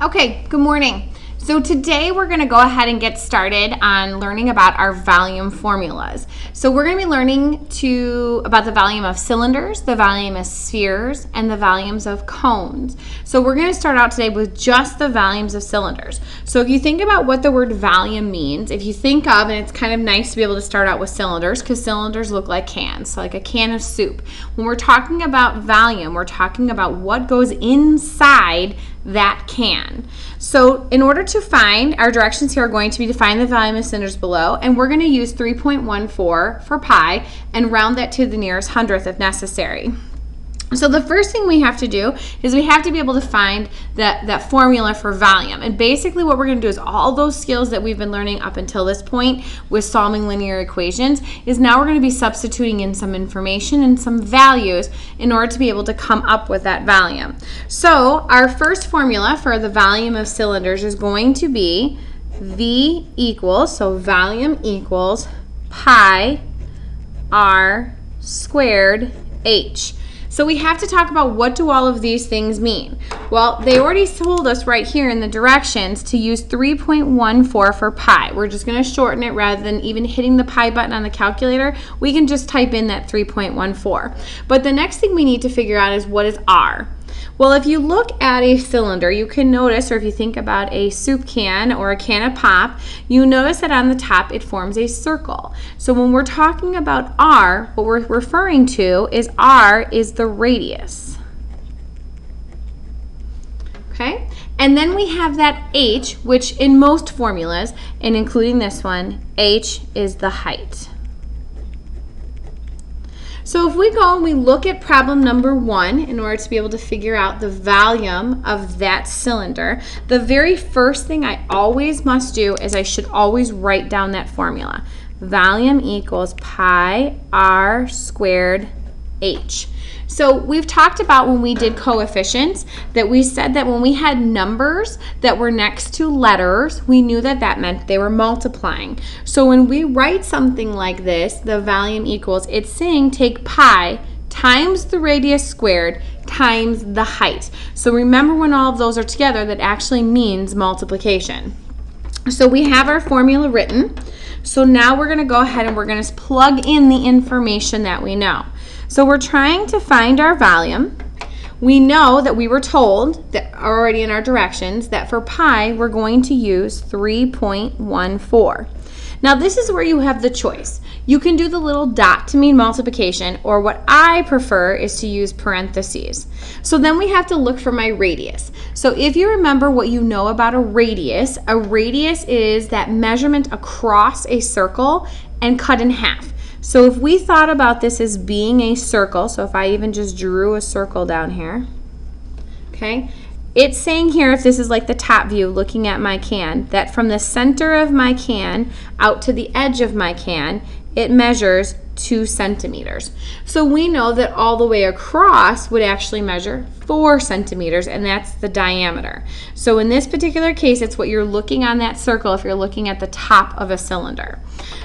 Okay, good morning. So today we're going to go ahead and get started on learning about our volume formulas. So we're going to be learning about the volume of cylinders, the volume of spheres, and the volumes of cones. So we're going to start out today with just the volumes of cylinders. So if you think about what the word volume means, if you think of, and it's kind of nice to be able to start out with cylinders because cylinders look like cans, so like a can of soup. When we're talking about volume, we're talking about what goes inside that can. So in order to find, our directions here are going to be to find the volume of cylinders below, and we're going to use 3.14 for pi and round that to the nearest hundredth if necessary. So the first thing we have to do is we have to be able to find that formula for volume. And basically what we're going to do is all those skills that we've been learning up until this point with solving linear equations is now we're going to be substituting in some information and some values in order to be able to come up with that volume. So our first formula for the volume of cylinders is going to be V equals, so volume equals pi r squared h. So we have to talk about what do all of these things mean. Well, they already told us right here in the directions to use 3.14 for pi. We're just going to shorten it rather than even hitting the pi button on the calculator. We can just type in that 3.14. But the next thing we need to figure out is what is r. Well, if you look at a cylinder, you can notice, or if you think about a soup can or a can of pop, you notice that on the top it forms a circle. So when we're talking about r, what we're referring to is r is the radius. Okay? And then we have that h, which in most formulas, and including this one, h is the height. So if we go and we look at problem number 1 in order to be able to figure out the volume of that cylinder, the very first thing I always must do is I should always write down that formula. Volume equals pi r squared h. So we've talked about when we did coefficients that we said that when we had numbers that were next to letters, we knew that that meant they were multiplying. So when we write something like this, the volume equals, it's saying take pi times the radius squared times the height. So remember when all of those are together, that actually means multiplication. So we have our formula written. So now we're going to go ahead and we're going to plug in the information that we know. So we're trying to find our volume. We know that we were told that already in our directions that for pi we're going to use 3.14. Now this is where you have the choice. You can do the little dot to mean multiplication, or what I prefer is to use parentheses. So then we have to look for my radius. So if you remember what you know about a radius is that measurement across a circle and cut in half. So if we thought about this as being a circle, so if I even just drew a circle down here, okay, it's saying here, if this is like the top view looking at my can, that from the center of my can out to the edge of my can, it measures 2 centimeters. So we know that all the way across would actually measure 4 centimeters, and that's the diameter. So in this particular case, it's what you're looking on that circle if you're looking at the top of a cylinder.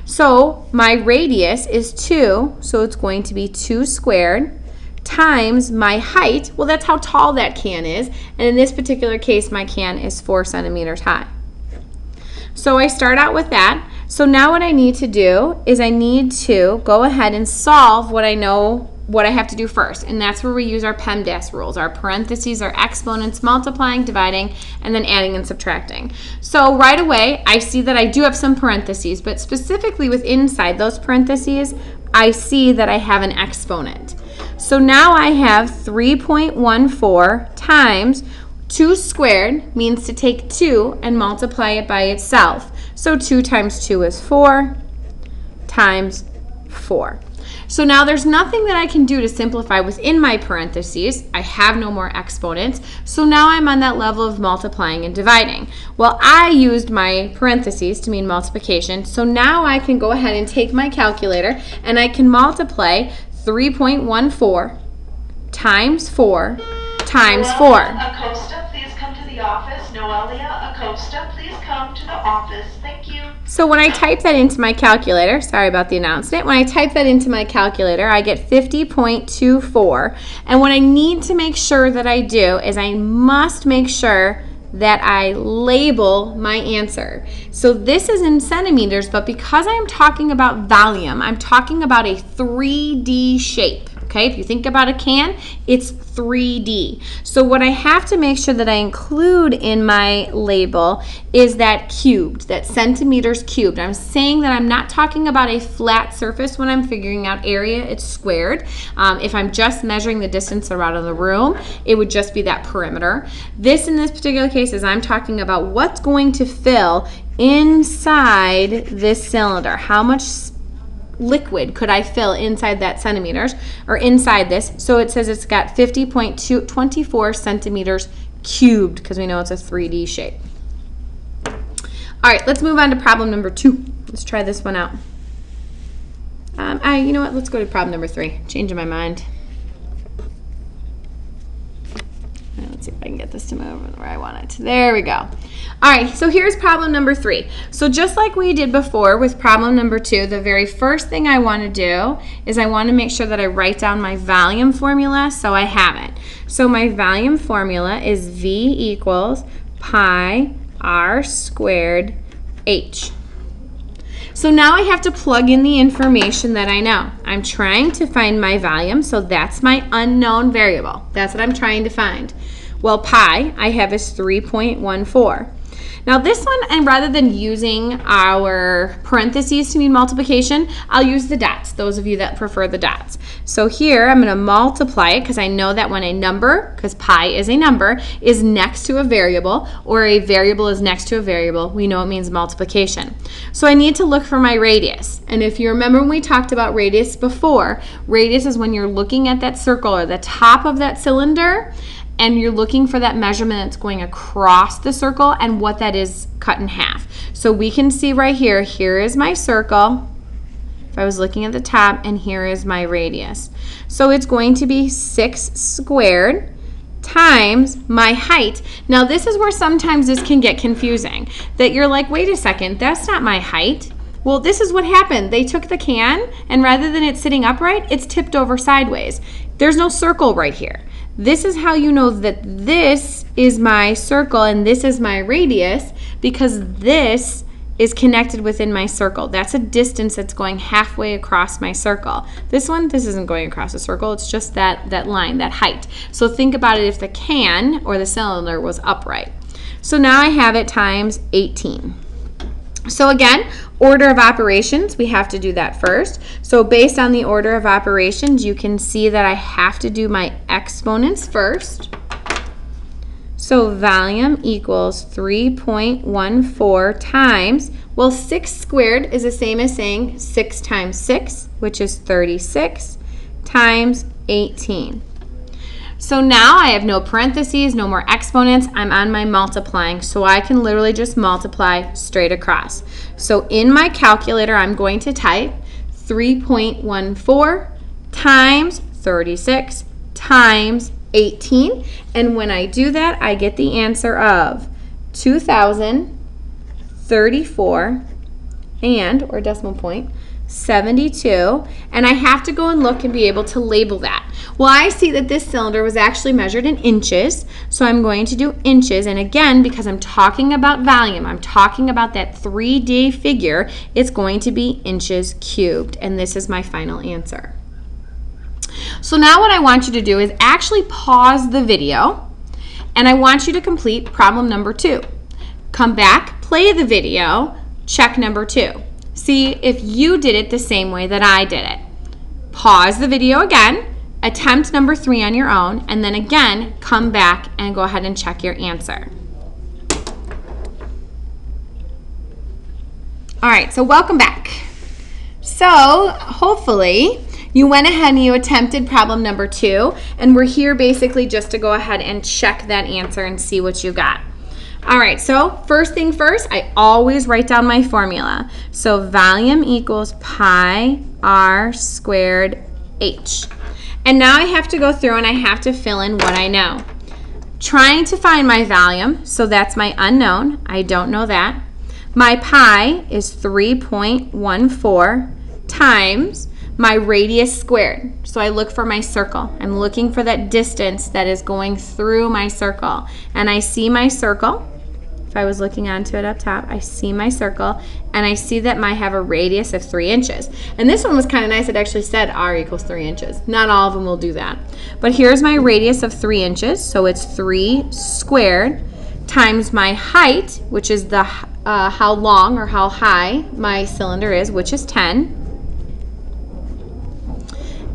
So my radius is 2, so it's going to be 2 squared times my height. Well, that's how tall that can is, and in this particular case, my can is 4 centimeters high. So I start out with that. So now what I need to do is I need to go ahead and solve what I know what I have to do first, and that's where we use our PEMDAS rules. Our parentheses are exponents, multiplying, dividing, and then adding and subtracting. So right away, I see that I do have some parentheses, but specifically with inside those parentheses, I see that I have an exponent. So now I have 3.14 times 2 squared means to take 2 and multiply it by itself. So 2 times 2 is 4 times 4. So now there's nothing that I can do to simplify within my parentheses. I have no more exponents. So now I'm on that level of multiplying and dividing. Well, I used my parentheses to mean multiplication. So now I can go ahead and take my calculator and I can multiply 3.14 times 4 times 4. Acosta, please come to the office. Noelia Acosta, please come to the office. Thank you. So when I type that into my calculator, sorry about the announcement, when I type that into my calculator, I get 50.24. And what I need to make sure that I do is I must make sure that I label my answer. So this is in centimeters, but because I am talking about volume, I'm talking about a 3D shape. Okay, if you think about a can, it's 3D. So what I have to make sure that I include in my label is that cubed, that centimeters cubed. I'm saying that I'm not talking about a flat surface when I'm figuring out area, it's squared. If I'm just measuring the distance around the room, it would just be that perimeter. This, in this particular case, is I'm talking about what's going to fill inside this cylinder. How much liquid could I fill inside that centimeters, or inside this? So it says it's got 50.24 centimeters cubed, because we know it's a 3D shape. All right, let's move on to problem number 2. Let's try this one out. You know what? Let's go to problem number 3. Changing my mind. Let's see if I can get this to move where I want it. There we go. All right, so here's problem number 3. So just like we did before with problem number 2, the very first thing I want to do is I want to make sure that I write down my volume formula so I have it. So my volume formula is V equals pi r squared h. So now I have to plug in the information that I know. I'm trying to find my volume, so that's my unknown variable. That's what I'm trying to find. Well, pi I have is 3.14. Now this one, and rather than using our parentheses to mean multiplication, I'll use the dots, those of you that prefer the dots. So here I'm going to multiply it, because I know that when a number, because pi is a number, is next to a variable, or a variable is next to a variable, we know it means multiplication. So I need to look for my radius. And if you remember when we talked about radius before, radius is when you're looking at that circle or the top of that cylinder, and you're looking for that measurement that's going across the circle and what that is cut in half. So we can see right here, here is my circle, if I was looking at the top, and here is my radius. So it's going to be 6 squared times my height. Now this is where sometimes this can get confusing, that you're like, wait a second, that's not my height. Well, this is what happened. They took the can, and rather than it sitting upright, it's tipped over sideways. There's no circle right here. This is how you know that this is my circle and this is my radius, because this is connected within my circle. That's a distance that's going halfway across my circle. This one, this isn't going across a circle. It's just that line, that height. So think about it if the can or the cylinder was upright. So now I have it times 18. So again, order of operations, we have to do that first. So based on the order of operations, you can see that I have to do my exponents first. So volume equals 3.14 times, well, 6 squared is the same as saying 6 times 6, which is 36, times 18. So now I have no parentheses, no more exponents. I'm on my multiplying, so I can literally just multiply straight across. So in my calculator, I'm going to type 3.14 times 36 times 18. And when I do that, I get the answer of 2,034 or decimal point, 72, and I have to go and look and be able to label that. Well, I see that this cylinder was actually measured in inches, so I'm going to do inches, and again, because I'm talking about volume, I'm talking about that 3D figure, it's going to be inches cubed, and this is my final answer. So now what I want you to do is actually pause the video, and I want you to complete problem number 2. Come back, play the video, check number 2. See if you did it the same way that I did it. Pause the video again, attempt number 3 on your own, and then again, come back and go ahead and check your answer. All right, so welcome back. So hopefully you went ahead and you attempted problem number 2, and we're here basically just to go ahead and check that answer and see what you got. All right, so first thing first, I always write down my formula. So volume equals pi r squared h. And now I have to go through and I have to fill in what I know. Trying to find my volume, so that's my unknown. I don't know that. My pi is 3.14 times my radius squared. So I look for my circle. I'm looking for that distance that is going through my circle. And I see my circle. If I was looking onto it up top, I see my circle, and I see that I have a radius of 3 inches. And this one was kind of nice. It actually said r equals 3 inches. Not all of them will do that. But here's my radius of 3 inches, so it's 3 squared times my height, which is the how long or how high my cylinder is, which is 10.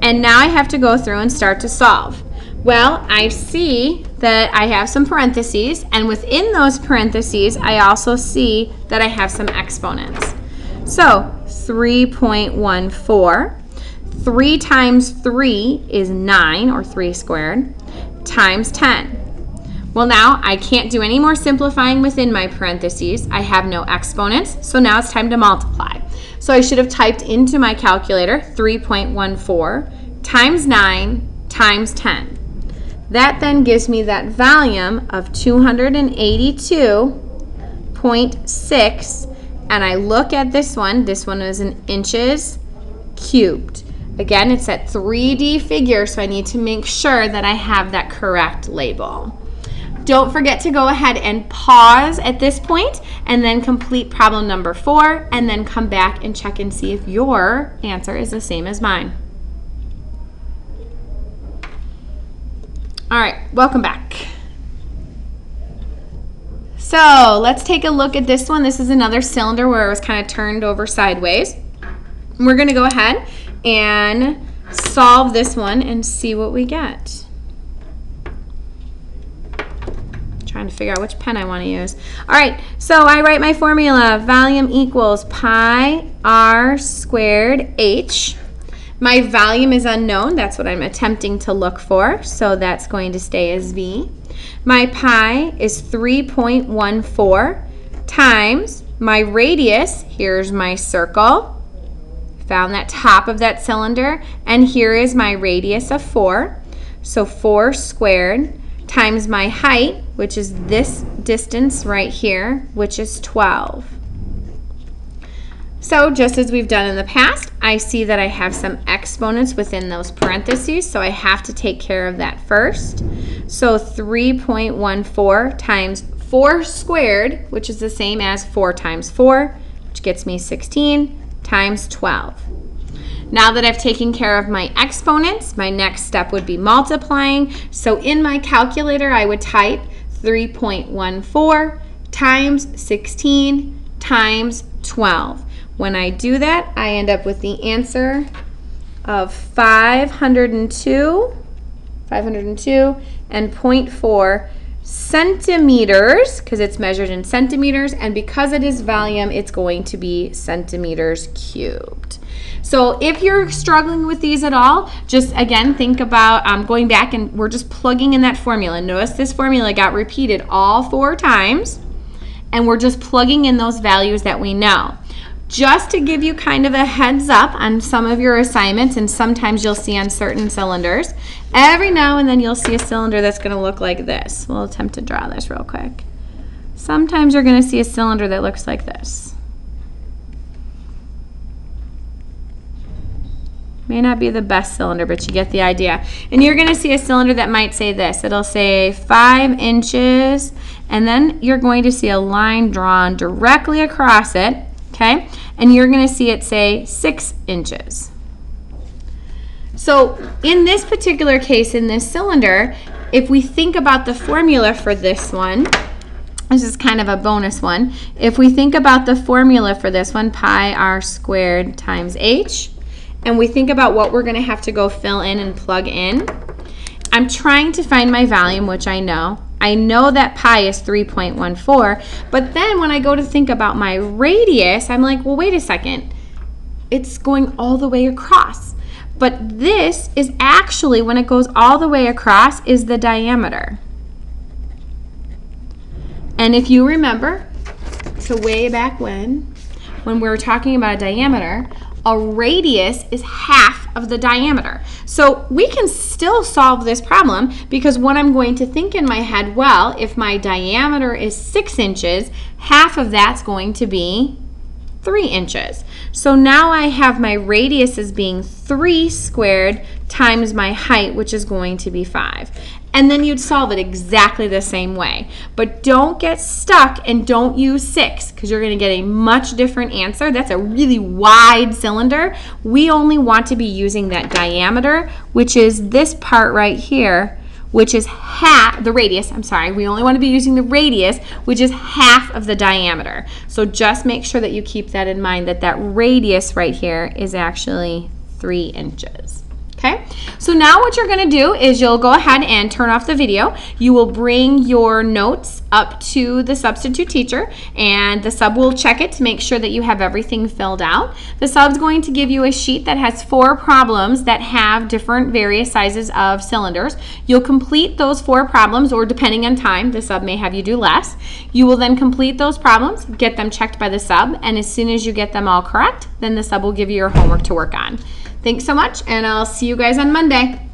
And now I have to go through and start to solve. Well, I see that I have some parentheses, and within those parentheses, I also see that I have some exponents. So 3.14, 3 times 3 is 9, or 3 squared, times 10. Well, now I can't do any more simplifying within my parentheses. I have no exponents, so now it's time to multiply. So I should have typed into my calculator 3.14 times 9 times 10. That then gives me that volume of 282.6, and I look at this one is in inches cubed. Again, it's that 3D figure, so I need to make sure that I have that correct label. Don't forget to go ahead and pause at this point and then complete problem number 4, and then come back and check and see if your answer is the same as mine. All right, welcome back. So let's take a look at this one. This is another cylinder where it was kind of turned over sideways. We're going to go ahead and solve this one and see what we get. Trying to figure out which pen I want to use. All right, so I write my formula. Volume equals pi r squared h. My volume is unknown. That's what I'm attempting to look for, so that's going to stay as V. My pi is 3.14 times my radius. Here's my circle. Found that top of that cylinder, and here is my radius of 4. So 4 squared times my height, which is this distance right here, which is 12. So just as we've done in the past, I see that I have some exponents within those parentheses, so I have to take care of that first. So 3.14 times 4 squared, which is the same as 4 times 4, which gets me 16, times 12. Now that I've taken care of my exponents, my next step would be multiplying. So in my calculator, I would type 3.14 times 16 times 12. When I do that, I end up with the answer of 502 and 0.4 centimeters, because it's measured in centimeters, and because it is volume, it's going to be centimeters cubed. So if you're struggling with these at all, just again think about going back, and we're just plugging in that formula. Notice this formula got repeated all 4 times, and we're just plugging in those values that we know. Just to give you kind of a heads up on some of your assignments, and sometimes you'll see on certain cylinders, every now and then you'll see a cylinder that's going to look like this. We'll attempt to draw this real quick. Sometimes you're going to see a cylinder that looks like this. May not be the best cylinder, but you get the idea. And you're going to see a cylinder that might say this. It'll say 5 inches, and then you're going to see a line drawn directly across it. Okay, and you're going to see it say 6 inches. So in this particular case, in this cylinder, if we think about the formula for this one, this is kind of a bonus one. If we think about the formula for this one, pi r squared times h, and we think about what we're going to have to go fill in and plug in, I'm trying to find my volume, which I know. I know that pi is 3.14, but then when I go to think about my radius, I'm like, well, wait a second. It's going all the way across. But this is actually, when it goes all the way across, is the diameter. And if you remember, to way back when we were talking about a diameter, a radius is half of the diameter. So we can still solve this problem, because what I'm going to think in my head, well, if my diameter is 6 inches, half of that's going to be 3 inches. So now I have my radius as being 3 squared times my height, which is going to be 5. And then you'd solve it exactly the same way. But don't get stuck and don't use 6 because you're going to get a much different answer. That's a really wide cylinder. We only want to be using that diameter, which is this part right here, which is half the radius. I'm sorry, we only want to be using the radius, which is half of the diameter. So just make sure that you keep that in mind, that that radius right here is actually 3 inches. Okay, so now what you're going to do is you'll go ahead and turn off the video. You will bring your notes up to the substitute teacher, and the sub will check it to make sure that you have everything filled out. The sub's going to give you a sheet that has 4 problems that have different various sizes of cylinders. You'll complete those 4 problems, or depending on time, the sub may have you do less. You will then complete those problems, get them checked by the sub, and as soon as you get them all correct, then the sub will give you your homework to work on. Thanks so much, and I'll see you guys on Monday.